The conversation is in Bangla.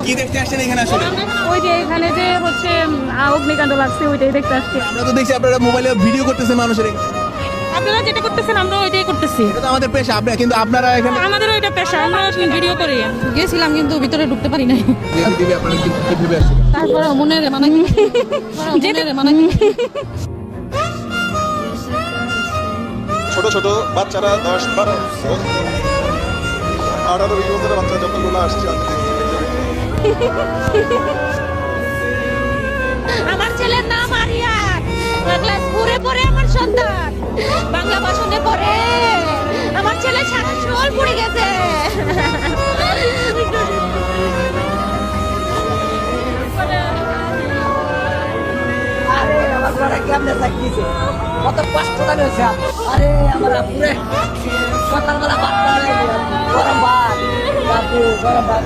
কি দেখতে আসছেন এখানে আসলে? ওই যে এখানে যে হচ্ছে অগ্নিকাণ্ড লাগছে ওইটাই দেখতে আসছি। আমরা তো দেখছি আপনারা মোবাইলে ভিডিও করতেছেন মানুষের এখানে। আপনারা যেটা করতেছেন আমরা ওইটাই করতেছি। এটা তো আমাদের পেশা, আপনারা কিন্তু আপনারা এখানে আমাদের ওইটা পেশা, আমরা ভিডিও করি। গেছিলাম কিন্তু ভিতরে ঢুকতে পারি নাই। টিভি আপনারা কি ভেবে আসছেন? তারপরে মনের মানে ছোট ছোট বাচ্চারা 10-12 18-20 বছরের বাচ্চা যতগুলো আসছে আমার ছেলের নাম আরিয়ান, ক্লাস 4-এ পড়ে আমার সন্তান, বাংলা ভাষণে পড়ে। আমার ছেলে সারা শোল পড়ে গেছে। আরে আমার ঘরে কেমনে থাকতেছে, কত কষ্ট হয়েছে। আরে আমার আপুরে সকালবেলা ভাত বানাই, গরম ভাত, বাবু গরম ভাত।